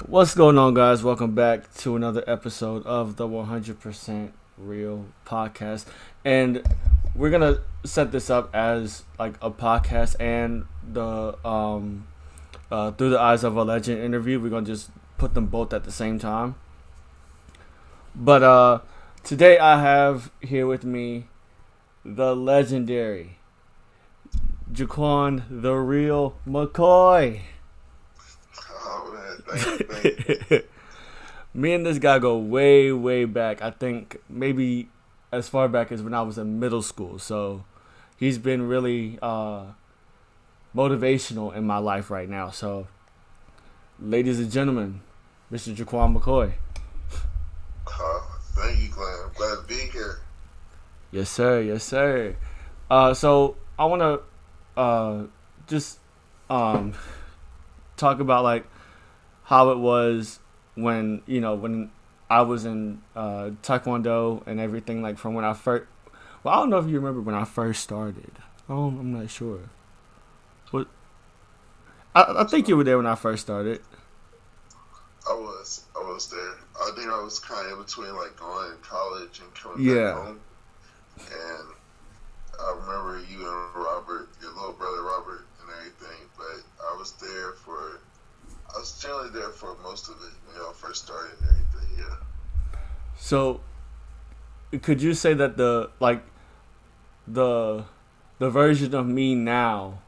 What's going on, guys? Welcome back to another episode of the 100% Real podcast. And we're going to set this up as like a podcast and the Through the Eyes of a Legend interview. We're going to just put them both at the same time. But today I have here with me the legendary Jaquan, the real McCoy. Oh man, thank you. Me and this guy go way, way back. I think maybe as far back as when I was in middle school. So he's been really motivational in my life right now. So, ladies and gentlemen, Mr. Jaquan McCoy. Thank you, Glenn. I'm glad to be here. Yes, sir. Yes, sir. So I want to just um, talk about like how it was when I was in Taekwondo and everything, like from when I first. Well, I don't know if you remember when I first started. I'm not sure. What I think you were there when I first started. I was there. I think I was kind of in between, like going to college and coming back Yeah. home. And I remember you and Robert, your little brother Robert, and everything. But I was generally there for most of it when y'all first started and everything. Yeah. So could you say that the the version of me now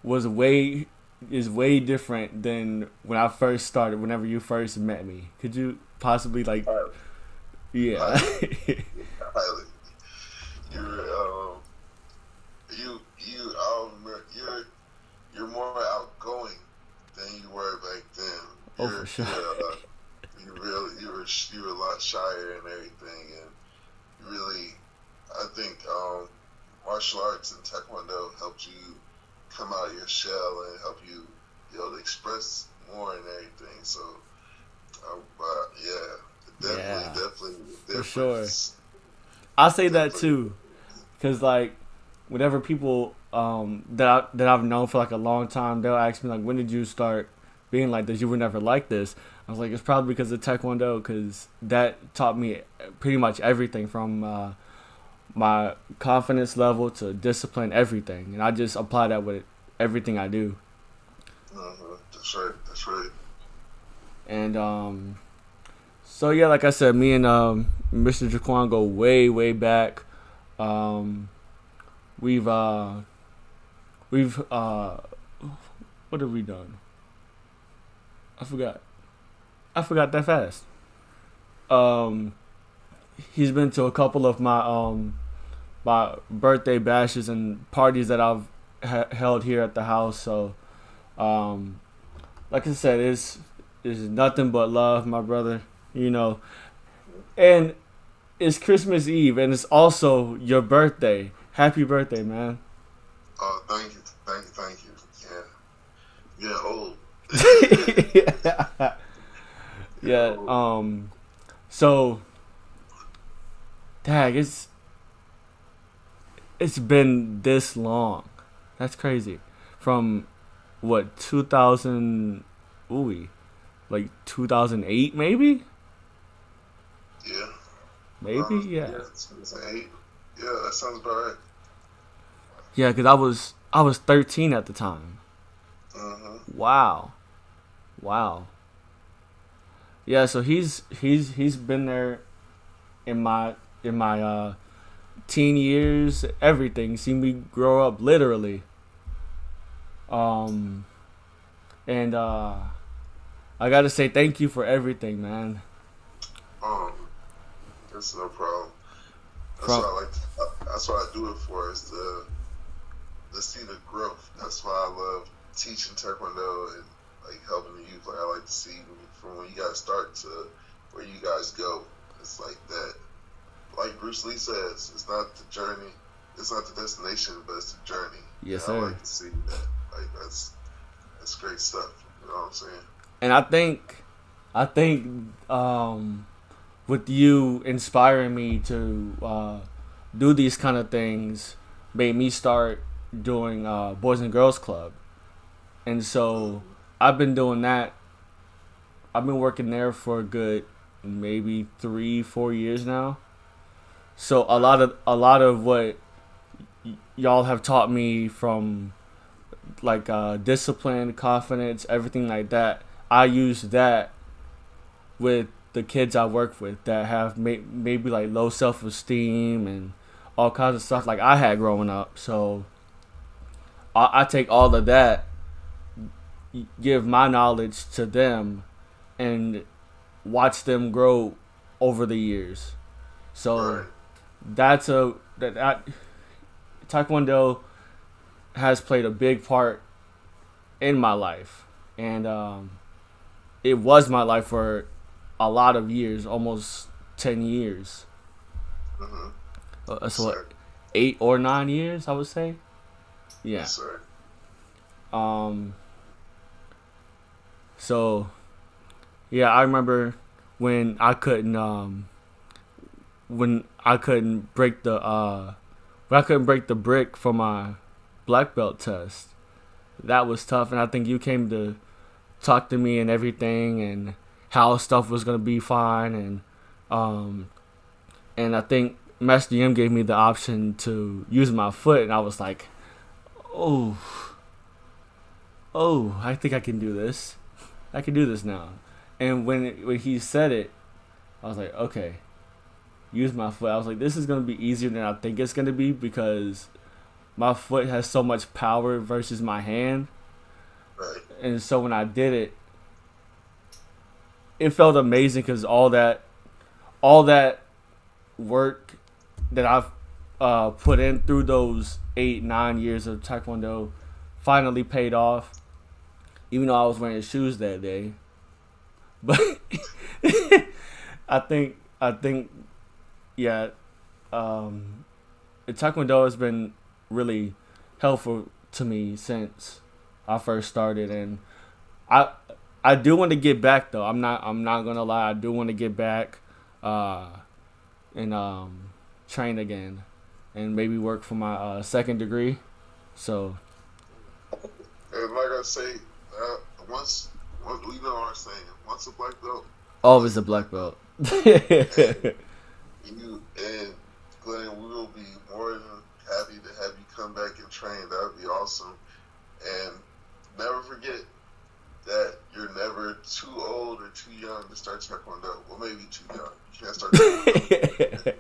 was way different than when I first started, whenever you first met me? Could you possibly like Highly, yeah. highly, highly. You're you're more outgoing than you were back then. Oh, for You're sure. you were a lot shyer and everything, and you really, I think martial arts and taekwondo helped you come out of your shell and help you be able to express more and everything. So, yeah, Yeah, definitely the for sure. difference. I say that Definitely. too, cause like whenever people that I've known for like a long time, they'll ask me like, when did you start being like this? You were never like this. I was like, it's probably because of Taekwondo, cause that taught me pretty much everything from my confidence level to discipline, everything, and I just apply that with everything I do. That's right. That's right. And so yeah, like I said, me and Mr. Jaquan go way, way back. Um, we've we've what have we done? I forgot. I forgot that fast. Um, he's been to a couple of my birthday bashes and parties that I've held here at the house. So, um, like I said, it's nothing but love, my brother. You know, and it's Christmas Eve, and it's also your birthday. Happy birthday, man. Oh, thank you. Yeah, yeah, old. Yeah. Yeah, Yeah. old. So, tag, it's been this long. That's crazy. From what 2000? Ooh, like 2008, maybe. Yeah. Maybe, yeah. Yeah, it's 8. Yeah, that sounds about right. Yeah, because I was 13 at the time. Mm-hmm. Wow, wow. Yeah, so he's been there in my teen years, everything. Seen me grow up literally. Um, and I gotta say thank you for everything, man. Um, that's no problem. That's From what I like. That's what I do it for. Is to see the growth. That's why I love teaching taekwondo and like helping the youth. Like I like to see from when you guys start to where you guys go. It's like that. Like Bruce Lee says, it's not the journey. It's not the destination, but it's the journey. yes, And I sir. like to see that. Like that's great stuff. You know what I'm saying? And I think with you inspiring me to do these kind of things made me start doing Boys and Girls Club. And so I've been doing that I've been working there for a good maybe 3 4 years now. So a lot of what y'all have taught me from like discipline, confidence, everything like that. I use that with the kids I work with that have maybe like low self esteem and all kinds of stuff like I had growing up. So I take all of that, give my knowledge to them, and watch them grow over the years. So Right. that's a that Taekwondo has played a big part in my life, and it was my life for a lot of years, almost 10 years. Mm-hmm. Yes, So what, sir. 8 or 9 years, I would say. Yeah. Yes, sir. Um. So yeah, I remember when I couldn't when I couldn't break the brick for my black belt test. That was tough, and I think you came to talk to me and everything, and how stuff was gonna be fine, um, and I think Master Yim gave me the option to use my foot, and I was like, oh, I think I can do this. I can do this now. And when he said it, I was like, okay, use my foot. I was like, this is gonna be easier than I think it's gonna be because my foot has so much power versus my hand. Right. And so when I did it, it felt amazing because all that work that I've put in through those 8 9 years of Taekwondo finally paid off. Even though I was wearing shoes that day, but I think yeah, Taekwondo has been really helpful to me since I first started, and I I do want to get back though. I'm not gonna lie. I do want to get back, uh, and train again, and maybe work for my second degree. So And like I say, once, you know what I'm saying, once a black belt, always always a a black black belt. belt. And and Glenn, we will be more than happy to have you come back and train. That would be awesome. And never forget that you're never too old or too young to start Taekwondo. Well, maybe too young. You can't start Taekwondo.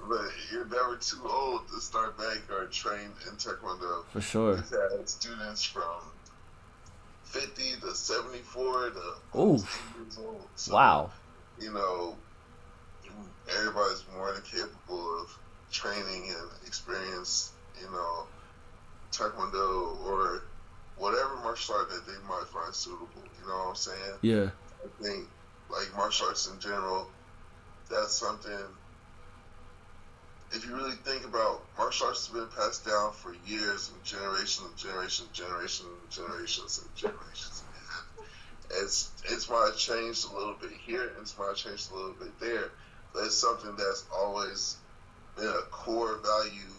But you're never too old to start back or train in Taekwondo. For sure. We've had students from 50 to 74 to Ooh, almost 80 years old. So, wow. you know, everybody's more than capable of training and experience, Taekwondo or whatever martial art that they might find suitable. You know what I'm saying? Yeah, I think, like, martial arts in general, that's something. If you really think about, martial arts has been passed down for years and generations and generations, generations and generations and generations. It's might have changed a little bit here, and it's might have changed a little bit there, but it's something that's always been a core value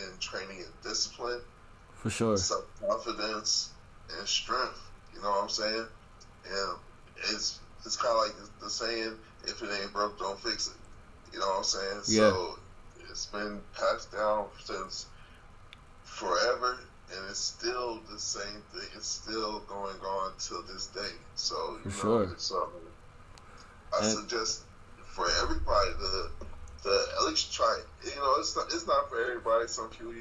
in training and discipline, for sure. self-confidence, and strength. You know what I'm saying? And it's kind of like the saying, if it ain't broke, don't fix it. You know what I'm saying? Yeah. So it's been passed down since forever, and it's still the same thing. It's still going on till this day. So, For sure. it's I And suggest for everybody to at least try it. It's not for everybody. Some people,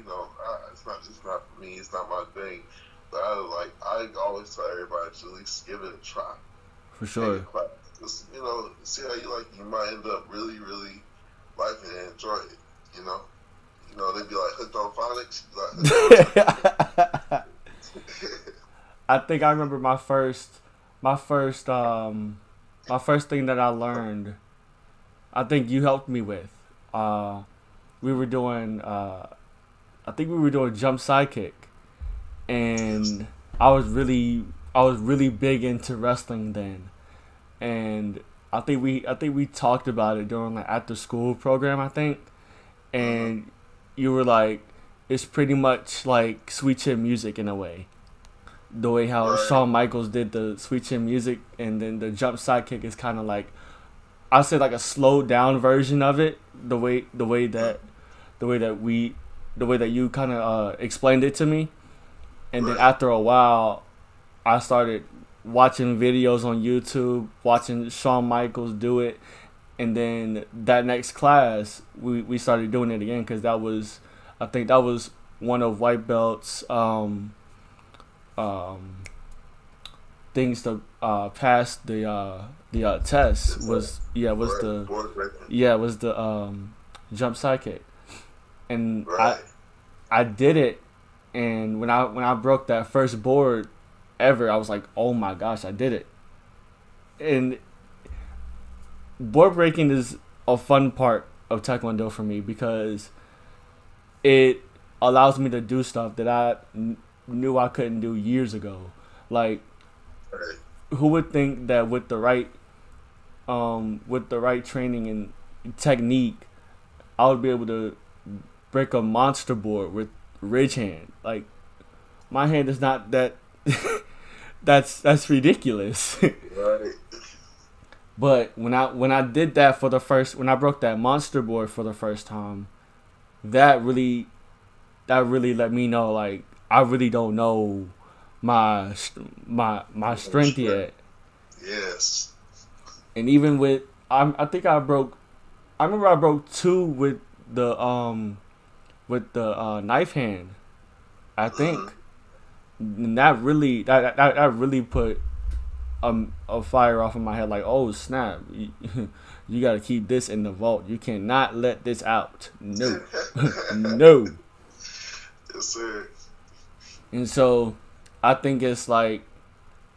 it's not for me. It's not my thing. But I always tell everybody to at least give it a try. for Take sure. a class. Just, see how you like it. You might end up really, really liking it and enjoy it. They'd be like hooked on phonics. You'd be like hooked on phonics. I think I remember my first thing that I learned. I think you helped me with. We were doing. I think we were doing jump sidekick, Yes. and I was really big into wrestling then, and I think we talked about it during the after school program. I think, Uh-huh. and you were like, it's pretty much like sweet chin music in a way. the way how Right. Shawn Michaels did the sweet chin music, and then the jump sidekick is kind of like, I say like a slowed down version of it. The way that we the way that you kind of explained it to me, and then Right. after a while, I started watching videos on YouTube, watching Shawn Michaels do it, and then that next class we started doing it again because I think that was one of White Belt's um, things to pass the test It's was yeah was right. the Board breaking. yeah was the jump sidekick, and Right. I did it, and when I broke that first board ever, I was like, oh my gosh, I did it. And board breaking is a fun part of Taekwondo for me because it allows me to do stuff that knew I couldn't do years ago. Like, Right. who would think that with the right training and technique, I would be able to break a monster board with ridge hand. Like, my hand is not that. That's ridiculous. Right. But when I did that for the first, when I broke that monster board for the first time, that really that really let me know, like, I really don't know my strength Strength. yet. Yes. And even with I think I remember I broke two with the knife hand, I Hmm. think. And that really put a fire off in my head, like, oh snap, you got to keep this in the vault, you cannot let this out, no. No. Yes, sir. And so I think it's like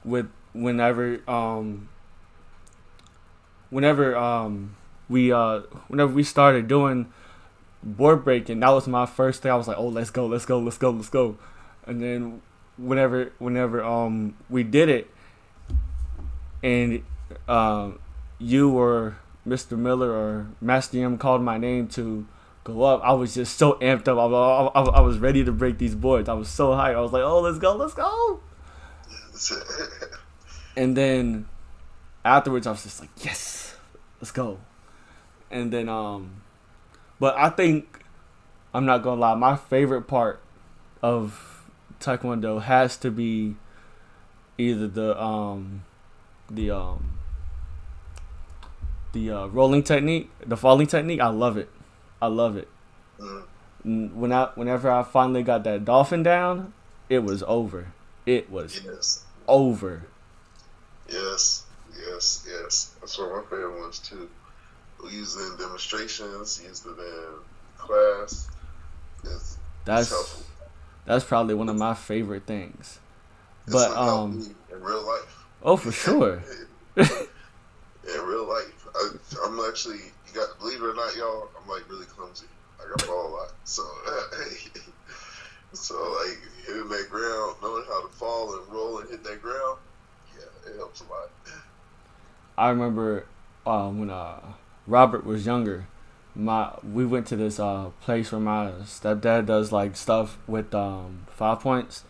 with whenever whenever we started doing board breaking, that was my first thing. I was like, oh, let's go, let's go, let's go, let's go. And then whenever we did it, and you or Mr. Miller or Master M called my name to go up, I was just so amped up. I was ready to break these boards. I was so hyped. I was like, oh, let's go, let's go. And then afterwards, I was just like, yes, let's go. And then but I think, I'm not gonna lie, my favorite part of Taekwondo has to be either the rolling technique, the falling technique. I love it. I love it. Mm. Whenever I finally got that dolphin down, it was over. It was Yes. over. Yes. Yes. Yes. That's one of my favorite ones too. We use it in demonstrations. Use it in class. It's helpful. That's that's probably one of my favorite things. It's But what helped me in real life. oh, for sure. In real life, I'm actually, you got, believe it or not, y'all, I'm like really clumsy. Like I fall a lot. So, so like hitting that ground, knowing how to fall and roll and hit that ground, yeah, it helps a lot. I remember when Robert was younger. We went to this place where my stepdad does like stuff with 5 points,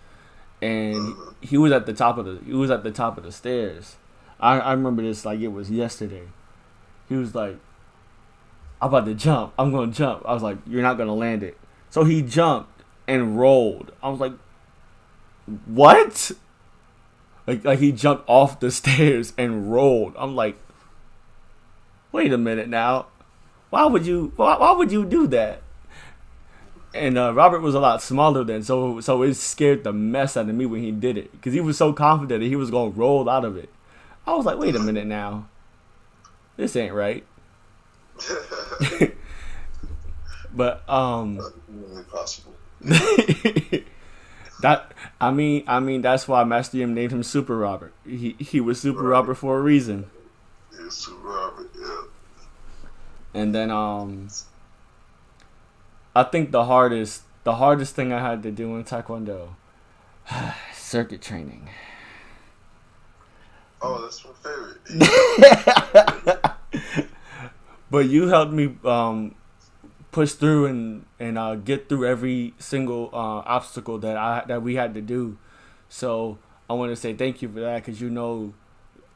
and Hmm. he was at the top of the stairs. I remember this like it was yesterday. He was like, I'm about to jump. I'm gonna jump. I was like, you're not gonna land it. So he jumped and rolled. I was like, what? Like he jumped off the stairs and rolled. I'm like, wait a minute now. Why would you do that? And Robert was a lot smaller then, so it scared the mess out of me when he did it because he was so confident that he was gonna roll out of it. I was like, wait a minute now, this ain't right. But Really possible. that I mean that's why Master M named him Super Robert. He was Super Right. Robert for a reason. It's too Robert, yeah. And then I think the hardest thing I had to do in Taekwondo, circuit training. Oh, that's my favorite. Yeah. But you helped me push through and get through every single obstacle that we had to do. So I want to say thank you for that because you know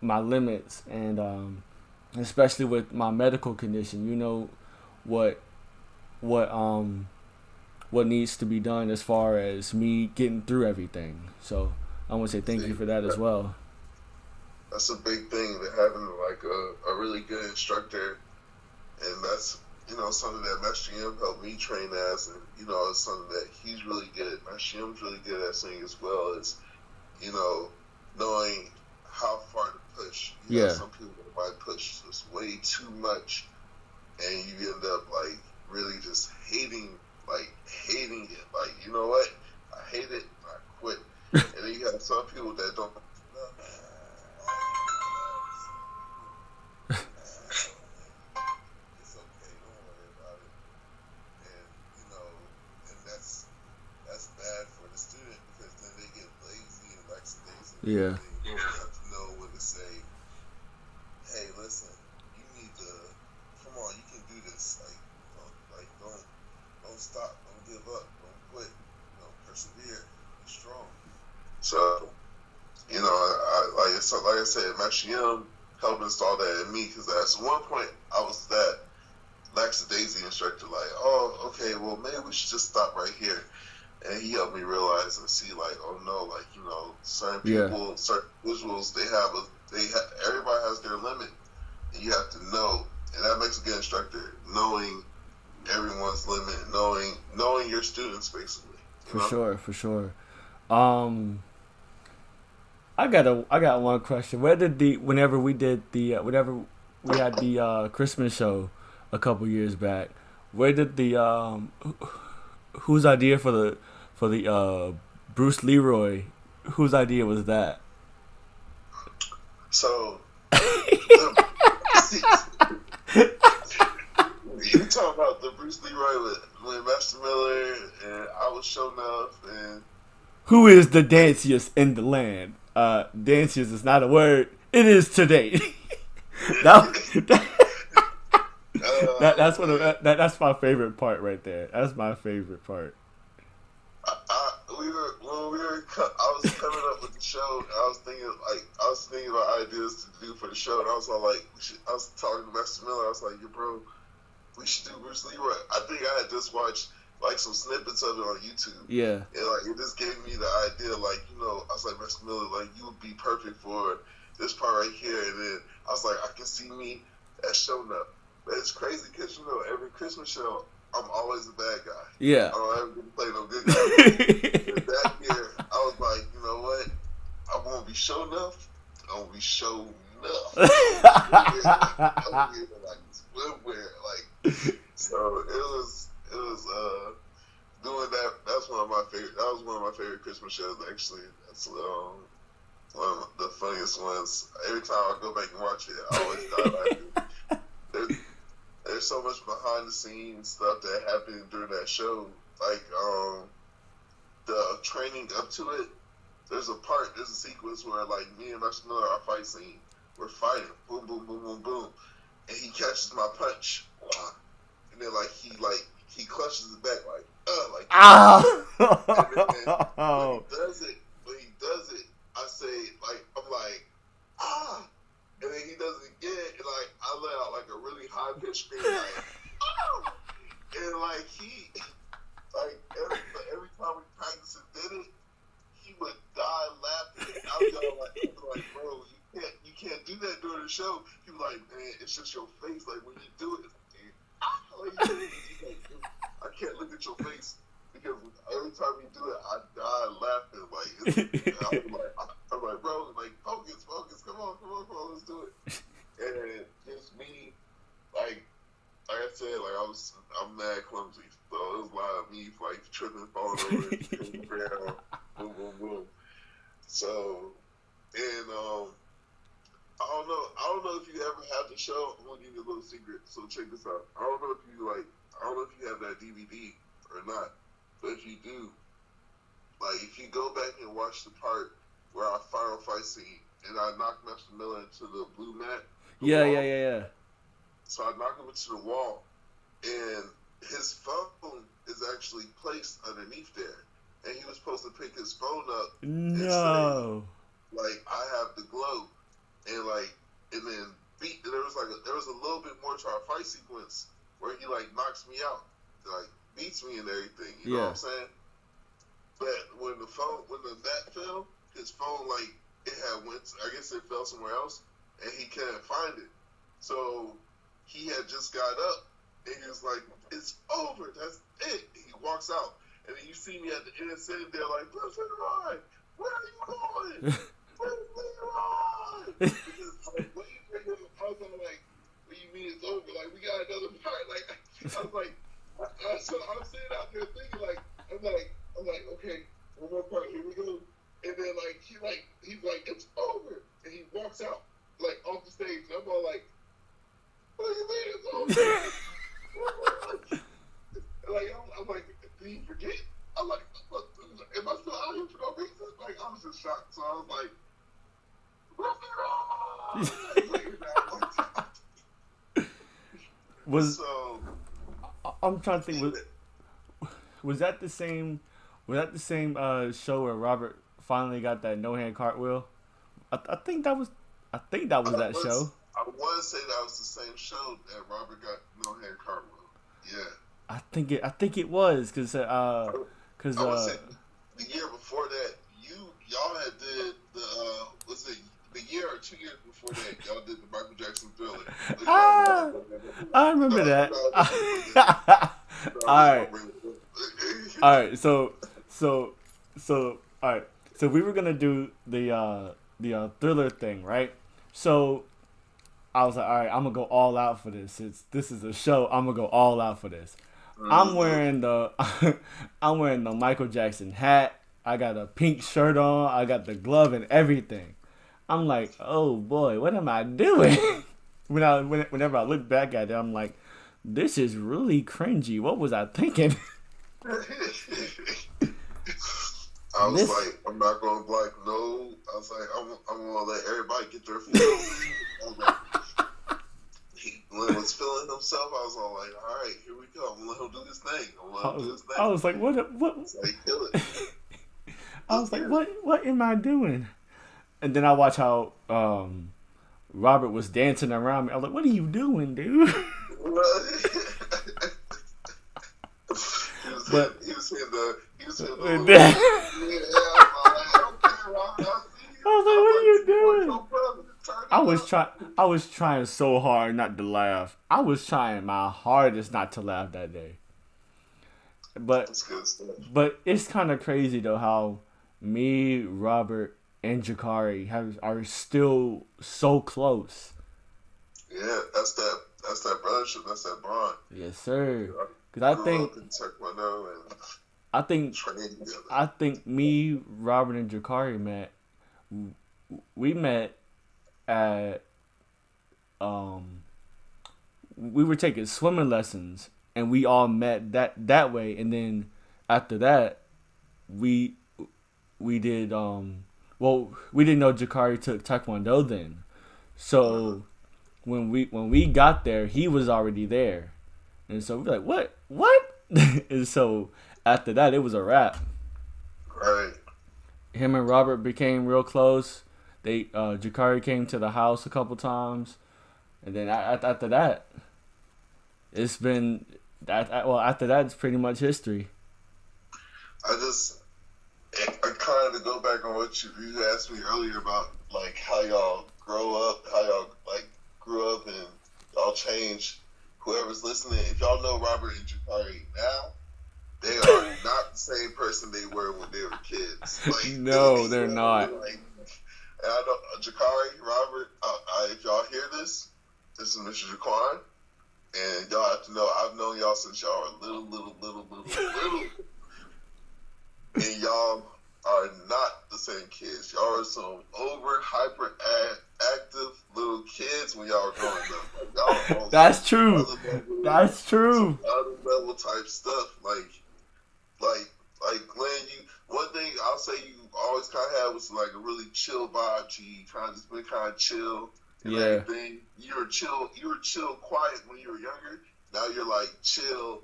my limits and especially with my medical condition, you know what what um what needs to be done as far as me getting through everything. So I want to say thank you See, for that as well. that's a big thing to having like a really good instructor, and that's something that Master Yim helped me train as, and it's something that he's really good. Master Yim's really good at saying as well is you know knowing how far to push. You have Yeah, some people that might push just way too much, and you end up like really just hating it. Like you know what, I hate it. I quit. And then you have some people that don't. It's okay. Don't worry about it. And and that's bad for the student because then they get lazy and lackadaisical and yeah, everything. You have to know when to say, "Hey, listen, you need to come on. You can do this. Don't stop. Don't give up. Don't quit. Persevere. Be strong." So like I said, Master Yim helped install that in me because at one point I was that lackadaisy instructor, like, oh, okay, well maybe we should just stop right here, and he helped me realize and see, like, oh no, like certain yeah, people, certain individuals, everybody has their limit, and you have to know, and that makes a good instructor, knowing everyone's limit, knowing your students basically, for sure, for sure. Um, I got one question. Where did the whenever we did the whenever we had the Christmas show a couple years back, where did the whose idea for the Bruce Leroy, whose idea was that? So you talking about the Bruce Leroy with Master Miller, and I was showing up, and Who is the danciest in the land? Danciest is not a word. It is today. that, that's that's my favorite part right there. That's my favorite part. I was coming up with the show, and I was thinking about ideas to do for the show, and I was all like, I was talking to Master Miller, I was like, yo, bro, we should do Bruce Leroy. I think I had just watched like some snippets of it on YouTube. Yeah. And like it just gave me the idea, like, I was like, Master Miller, like, you would be perfect for this part right here. And then I was like, I can see me as showing up. But it's crazy because every Christmas show I'm always the bad guy. Yeah. I don't ever get to play no good guy. And that year I was like, you know what? I won't be show enough. I won't be show enough. I'm here like swimwear, like. So it was doing that. That's one of my favorite. That was one of my favorite Christmas shows actually. That's one of the funniest ones. Every time I go back and watch it, I always die laughing. There's so much behind the scenes stuff that happened during that show. Like the training up to it. There's a sequence where like me and Master Miller, our fight scene, we're fighting, boom, boom, boom, boom, boom, and he catches my punch, and then he clutches it back like and then when he does it, I say I'm like and then he does it again, and like I let out like a really high pitched scream, like and like he every time we practiced and did it, he would die laughing. I was like, bro, you can't do that during the show. He was like, man, it's just your face. Like when you do it, I can't look at your face because every time you do it, I die laughing. I'm like, bro, like focus, come on, let's do it. And it's me, like I said, like I'm mad clumsy, so it was a lot of me like tripping, falling over, hitting the ground, boom, boom, boom. So, and I don't know if you ever had the show. I'm gonna give you a little secret. So check this out. I don't know if you have that DVD or not, but if you do, like if you go back and watch the part where our final fight scene and I knocked Master Miller into the blue mat. Yeah. So I knocked him into the wall, and his phone is actually placed underneath there, and he was supposed to pick his phone up. No. like I have the glow, and then there was a little bit more to our fight sequence where he like knocks me out, like beats me and everything. You know what I'm saying? But when the mat fell, his phone it had went. I guess it fell somewhere else, and he couldn't find it. So he had just got up, and he was like, "It's over. That's it." He walks out, and then you see me at the end sitting there like, "Let's ride. Where are you going? Where's Leroy?" Because like, what you bring him? I was like, "What do you mean it's over? Like we got another part." Like I was like, I'm sitting out there thinking like, I'm like, okay, one more part. Here we go. And then he's like, it's over, and he walks out off the stage, and I'm all like, what do you mean it's over? I'm like, did he forget? I'm like, am I still out here for no reason? Like, I was just shocked. So I was like, I'm trying to think. Was that the same? Was that the same show where Robert finally got that no hand cartwheel? I think that was that show. I want to say that was the same show that Robert got no hand cartwheel. Yeah. I think it was because I would say the year before that y'all had did the was it the year or 2 years before that y'all did the Michael Jackson Thriller. I remember that. All right. So all right. So we were gonna do the Thriller thing, right? So I was like, all right, I'm gonna go all out for this. This is a show. I'm gonna go all out for this. I'm wearing the Michael Jackson hat. I got a pink shirt on. I got the glove and everything. I'm like, oh boy, what am I doing? Whenever I look back at it, I'm like, this is really cringy. What was I thinking? I was like, I'm not going to black no. I was like, I'm going to let everybody get their feelings. When he was feeling himself, I was all like, all right, here we go. I'm going to let him do this thing. I was like, what? Like, kill it. I was like, what am I doing? And then I watched how Robert was dancing around me. I was like, what are you doing, dude? He was hitting the I was like, what are you doing? I was trying so hard not to laugh. I was trying my hardest not to laugh that day. But it's kind of crazy though how me, Robert, and Jakari are still so close. Yeah, that's that brothership. That's that bond. Yes, sir. Because I think me, Robert, and Jakari met. We met at we were taking swimming lessons, and we all met that way. And then after that, we did we didn't know Jakari took Taekwondo then. So when we got there, he was already there, and so we're like, what? And so after that, it was a wrap. Right. Him and Robert became real close. Jakari came to the house a couple times, and then after that, it's been after that, it's pretty much history. I kind of go back on what you asked me earlier about like how y'all grew up and y'all changed. Whoever's listening, if y'all know Robert and Jakari now, they are not the same person they were when they were kids. Like, no, they're not. And I know Jakari, Robert. If y'all hear this is Mr. Jaquan, and y'all have to know I've known y'all since y'all were little, and y'all are not the same kids. Y'all are some hyper active little kids when y'all were growing up. Like, y'all that's true. That's true. Other level type stuff, like Glenn. One thing I'll say you always kind of had was like a really chill vibe to you. Trying to just be kind of chill and everything. You were chill, quiet when you were younger. Now you're like chill.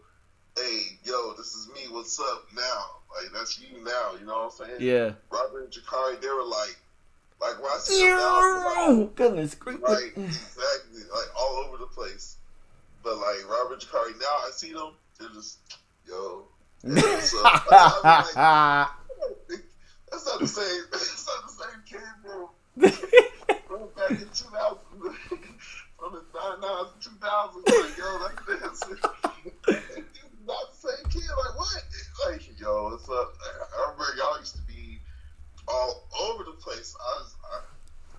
Hey, yo, this is me. What's up now? Like, that's you now. You know what I'm saying? Yeah. Robert and Jakari, they were like Like when I see him now, I feel Goodness like, gracious. right, exactly, like all over the place. But like Robert Jacari, now I see them, they're just yo. And so I was like, that's not the same. That's not the same kid, bro. Back in 2000, from the 99s to 2000, like yo, that's not the same kid. Like what? Like yo, what's up? I remember y'all used to be all over the place.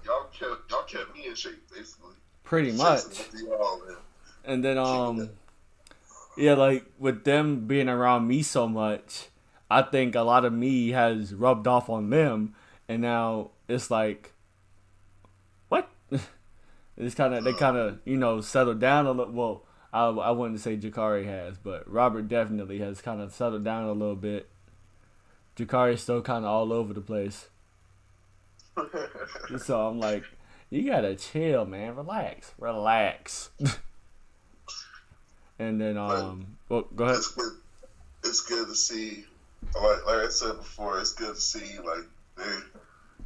Y'all kept me in shape basically. Pretty much. And then yeah, like with them being around me so much, I think a lot of me has rubbed off on them, and now it's like, what? It's kind of they kind of settled down a little. Well, I wouldn't say Jacari has, but Robert definitely has kind of settled down a little bit. Jacari's still kind of all over the place. So I'm like, you gotta chill, man. Relax. And then well, go ahead. It's good to see. Like I said before, it's good to see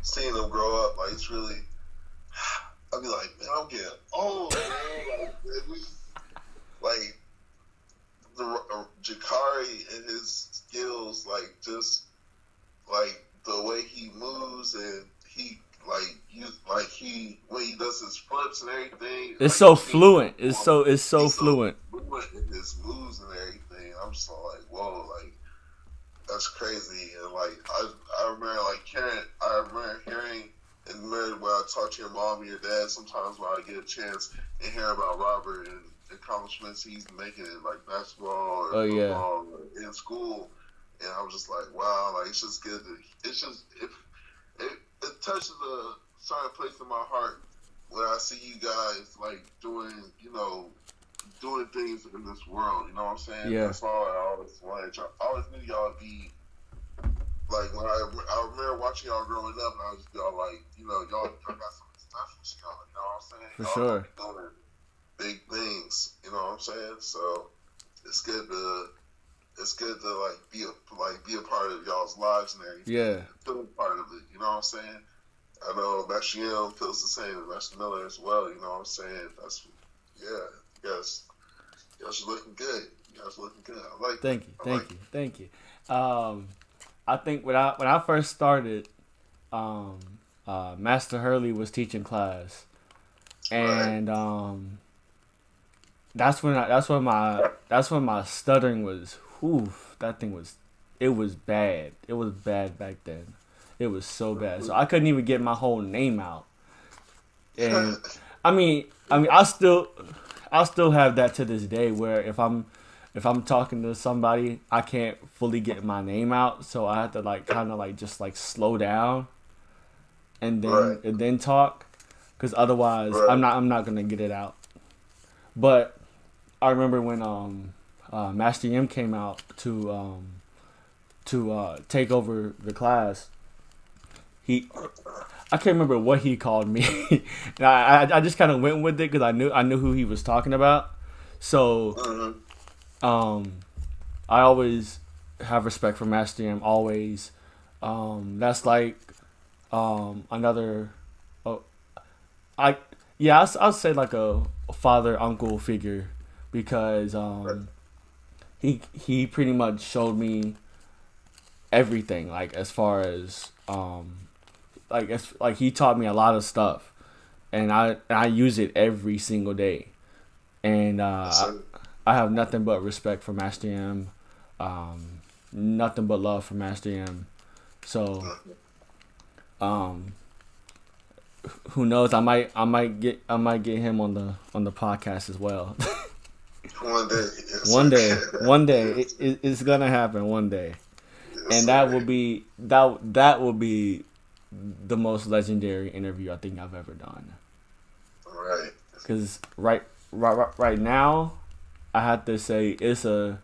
seeing them grow up. Like it's really. I be like, man, I'm getting old, man. Like the Jacari and his skills, like just like the way he moves and he when he does his flips and everything. It's so fluent. It's so fluent. Fluent in his moves and everything. I'm just like, whoa, like that's crazy. And like I remember hearing and remember when I talk to your mom and your dad sometimes when I get a chance and hear about Robert and accomplishments he's making in like basketball or football or in school, and I was just like, wow, like it's just good to, it's just it touches a certain place in my heart when I see you guys like doing things in this world, you know what I'm saying? Yeah. That's all I always wanted. I always knew y'all would be like when I remember watching y'all growing up, and I was just y'all like, y'all got some stuff for y'all, you know what I'm saying? For y'all sure. Doing big things, you know what I'm saying? So it's good to be a part of y'all's lives and everything. Yeah. Feel part of it, you know what I'm saying? I know Master Yam feels the same, and Master Miller as well, you know what I'm saying? You guys are looking good. You guys are looking good. I like it. Thank you. I think when I first started, Master Hurley was teaching class, and that's when my stuttering was. It was bad. It was bad back then. It was so bad. So I couldn't even get my whole name out. And I mean, I still have that to this day where if I'm talking to somebody, I can't fully get my name out, so I have to kind of just slow down and then talk, because otherwise I'm not gonna get it out. But I remember when Master M came out to take over the class. I can't remember what he called me. I just kind of went with it because I knew who he was talking about. So I always have respect for Master M. Always. That's like another. I'll say like a father uncle figure, because he pretty much showed me everything, like as far as he taught me a lot of stuff, and I use it every single day, and I have nothing but respect for Master M, nothing but love for Master M. So who knows, I might get him on the podcast as well. One day it's gonna happen one day. And that will be the most legendary interview I think I've ever done. Right. Because right now, I have to say it's a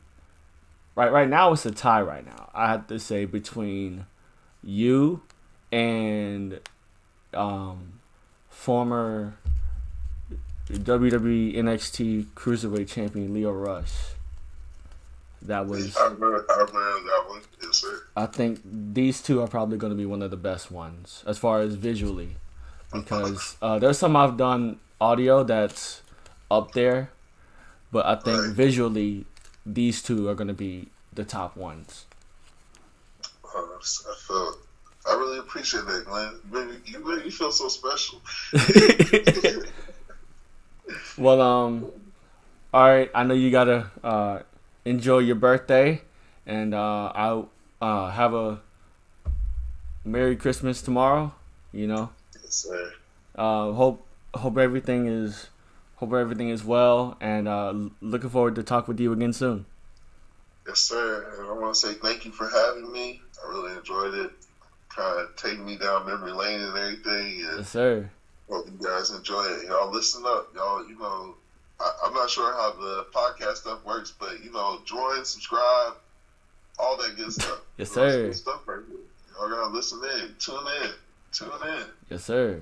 tie right now. I have to say between you and former WWE NXT Cruiserweight Champion Lio Rush. That was. I remember that one. Yes, sir. I think these two are probably going to be one of the best ones as far as visually. because there's some I've done audio that's up there, but I think Right. visually these two are gonna be the top ones. I really appreciate that, Glenn. You make me feel so special. Well, all right. I know you gotta enjoy your birthday, and I have a Merry Christmas tomorrow. You know, Yes, sir. hope everything is well, and looking forward to talk with you again soon. Yes, sir. And I want to say thank you for having me. I really enjoyed it. Kind of taking me down memory lane and everything. And Yes, sir. hope you guys enjoy it. Y'all listen up. Y'all, I'm not sure how the podcast stuff works, but, join, subscribe, all that good stuff. Yes, It's sir. good stuff right here. Y'all got to listen in. Tune in. Yes, sir.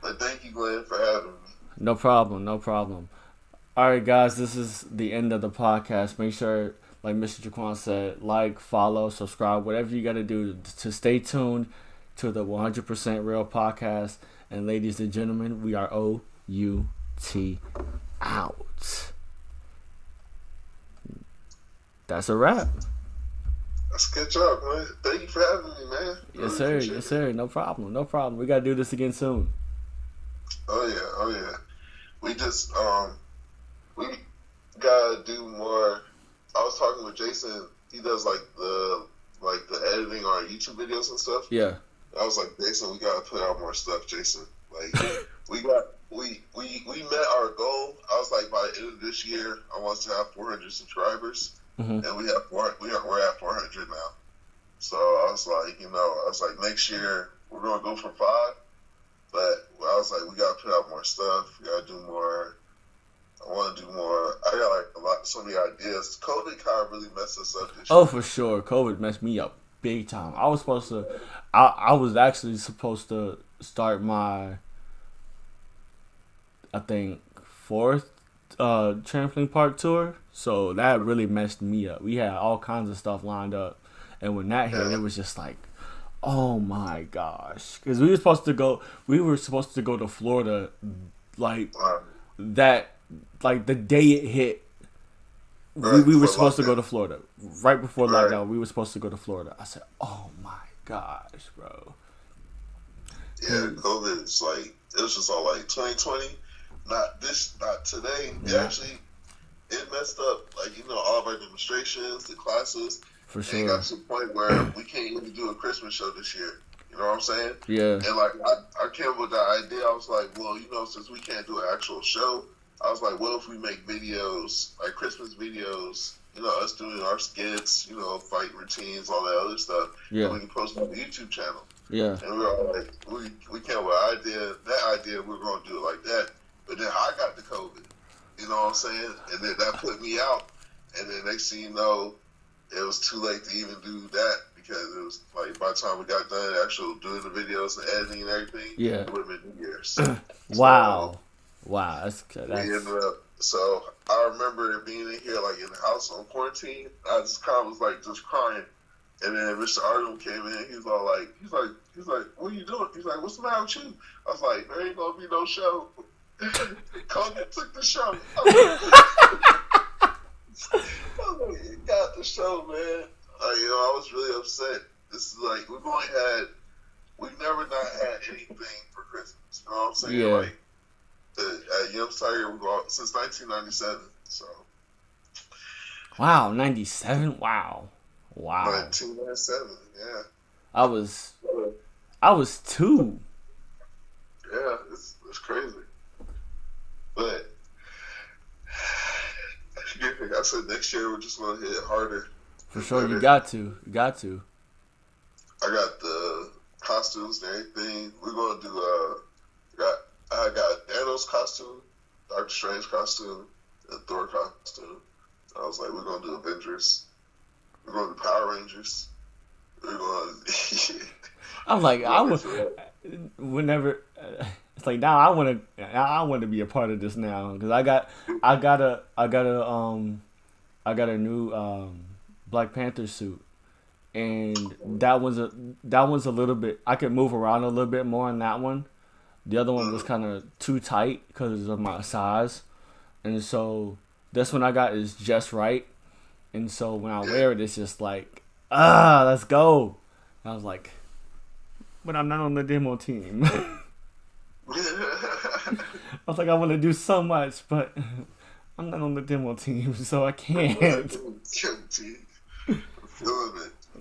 But thank you, Glenn, for having me. No problem. No problem. All right, guys. This is the end of the podcast. Make sure, like Mr. Jaquan said, like, follow, subscribe, whatever you got to do to stay tuned to the 100% Real Podcast. And ladies and gentlemen, we are OUT out. That's a wrap. That's a good job, man. Thank you for having me, man. Yes, sir. Yes, sir. No problem. No problem. We got to do this again soon. Oh yeah. We just we gotta do more. I was talking with Jason. He does like the editing on YouTube videos and stuff. Yeah. I was like, Jason, we gotta put out more stuff, Jason. Like we met our goal. I was like, by the end of this year, I want to have 400 subscribers, Mm-hmm. and we're at 400 now. So I was like, next year we're gonna go for 5. But I was like, we gotta put out more stuff. We gotta do more. I want to do more. I got so many ideas. COVID kind of really messed us up this Oh, year. for sure. COVID messed me up big time. I was actually supposed to start my, I think, 4th trampoline park tour. So that really messed me up. We had all kinds of stuff lined up. And when that hit, Yeah. it was just like, oh my gosh. Because we were supposed to go to Florida, like, the day it hit. Right We were before supposed to lockdown. go to Florida. Right before Right. lockdown, we were supposed to go to Florida. I said, oh my gosh, bro. Yeah, COVID is like, it was just all like 2020. Not today. Yeah. It messed up, all of our demonstrations, the classes. For And it sure. got to the point where we can't even do a Christmas show this year. You know what I'm saying? Yeah. And I came up with that idea. I was like, well, since we can't do an actual show, I was like, what if we make videos, like Christmas videos, us doing our skits, fight routines, all that other stuff. Yeah. And we can post it on the YouTube channel. Yeah. And we were all like, we came up with that idea, we were going to do it like that. But then I got the COVID. You know what I'm saying? And then that put me out. And then next thing you know, it was too late to even do that because it was like by the time we got done actually doing the videos and editing and everything, Yeah. it would have been New Year's. Wow. Wow. That's We ended up. So I remember being in here like in the house on quarantine. I just kind of was like just crying, and then Mr. Artem came in. He's like, what are you doing? He's like, what's the matter with you? I was like, there ain't gonna be no show. COVID took the show. You got the show, man. I was really upset. This is like we've never not had anything for Christmas. You know what I'm saying? Yeah. Like at Yum's Tiger, we've gone since 1997. So Wow. 97. Wow. 1997. Yeah. I was 2. Yeah. It's crazy. But like I said, next year we're just gonna hit it harder. For sure. You got to. I got the costumes and everything. We're gonna do I got Thanos costume, Doctor Strange costume, and Thor costume. I was like, we're gonna do Avengers. We're gonna do Power Rangers. We're gonna. I'm like, whenever. It's like now I want to be a part of this now because I got a new Black Panther suit, and that one's a little bit. I could move around a little bit more in that one, The other one was kind of too tight because of my size, and so this one I got is just right. And so when I wear it, it's just like, let's go. And I was like, but I'm not on the demo team. I was like, I want to do so much, but I'm not on the demo team, so I can't.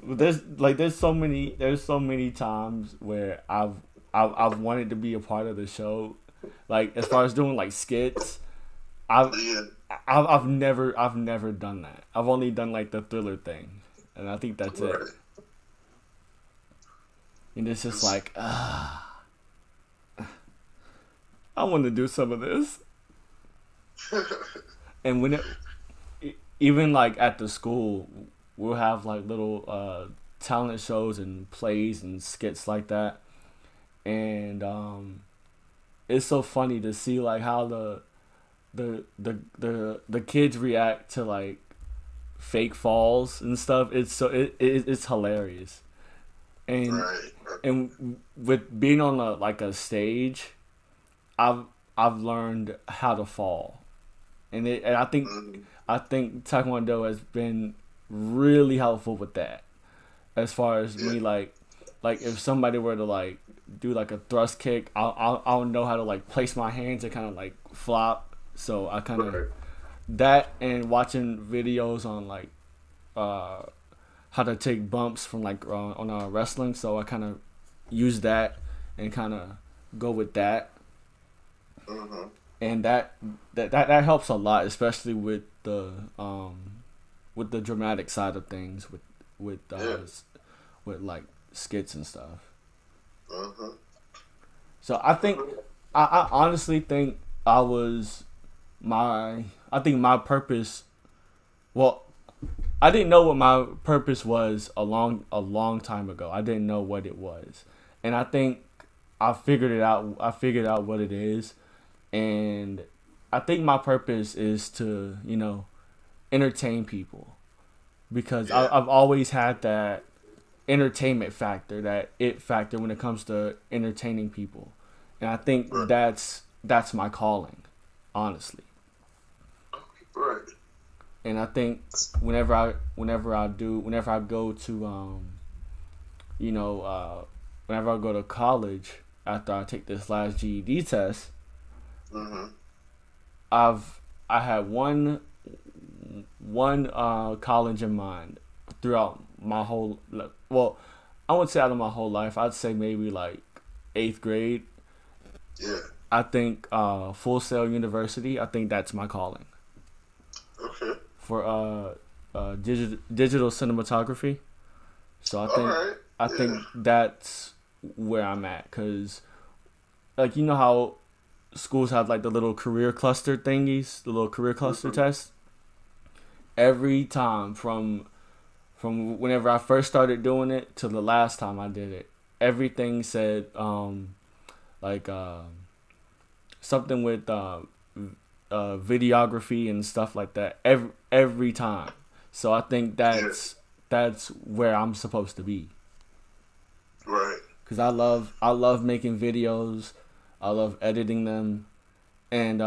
There's so many times where I've wanted to be a part of the show, like as far as doing like skits. I've never done that. I've only done like the Thriller thing, and I think that's it. And it's just like, I want to do some of this. And even like at the school, we'll have like little talent shows and plays and skits like that, and it's so funny to see like how the kids react to like fake falls and stuff. It's hilarious, and with being on a stage, I've learned how to fall, and I think Taekwondo has been really helpful with that. As far as me like if somebody were to like do like a thrust kick, I'll know how to like place my hands and kind of like flop. So I kind of that, and watching videos on like how to take bumps from like on wrestling. So I kind of use that and kind of go with that. And that helps a lot, especially with the dramatic side of things, with like skits and stuff. So I honestly think my purpose. Well, I didn't know what my purpose was a long time ago. I didn't know what it was, and I think I figured it out. I figured out what it is, and I think my purpose is to entertain people, because I've always had that entertainment factor, that it factor when it comes to entertaining people, and I think that's my calling, honestly. Right. And I think whenever I go to whenever I go to college after I take this last GED test, I had one college in mind throughout my whole, well, I wouldn't say out of my whole life. I'd say maybe like 8th grade. Yeah. I think Full Sail University. I think that's my calling. Okay. For digital cinematography. So I think that's where I'm at, cause like how schools have like the little career cluster thingies, the little career cluster tests. Every time from whenever I first started doing it to the last time I did it, everything said something with videography and stuff like that every time. So I think that's where I'm supposed to be. Right. Cause I love making videos, I love editing them, and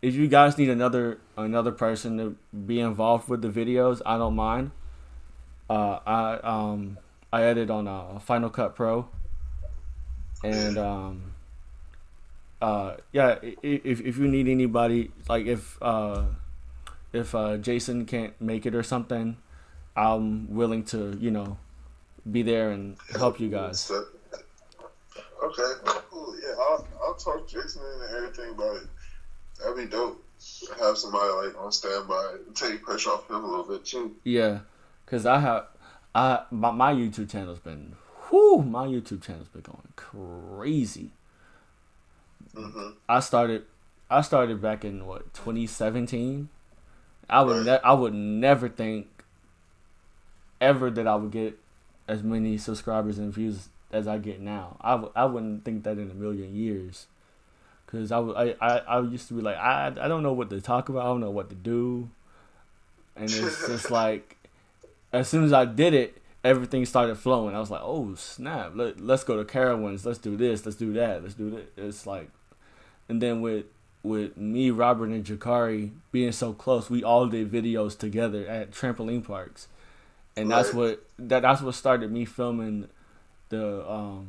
if you guys need another person to be involved with the videos, I don't mind. I edit on Final Cut Pro, and if you need anybody, like if Jason can't make it or something, I'm willing to be there and help you guys. Okay, cool. Yeah, I'll talk to Jason and everything about it. That'd be dope. Have somebody like on standby and take pressure off him a little bit too. Yeah, cause my YouTube channel's been going crazy. I started back in 2017. I would never think ever that I would get as many subscribers and views as I get now. I wouldn't think that in a million years. Cause I used to be like, I don't know what to talk about, I don't know what to do, and it's just like, as soon as I did it, everything started flowing. I was like, oh snap, let's go to Carowinds. Let's do this. Let's do that. Let's do this. It's like, and then with me, Robert, and Jakari being so close, we all did videos together at trampoline parks, and that's what started me filming the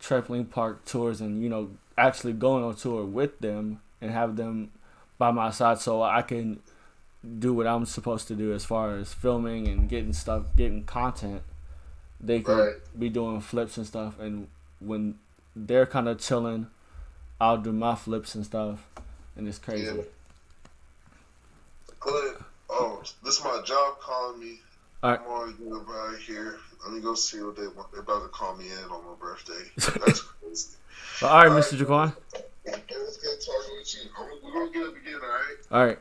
trampoline park tours, and actually going on tour with them and have them by my side so I can do what I'm supposed to do as far as filming and getting content. They can be doing flips and stuff, and when they're kind of chilling, I'll do my flips and stuff, and it's crazy. Yeah. Oh, this is my job calling me. All right. I'm already going by here. Let me go see what they're about to call me in on my birthday. That's crazy. All right, Mr. Jaquan. It was good talking with you. We're going to get it again, all right? All right.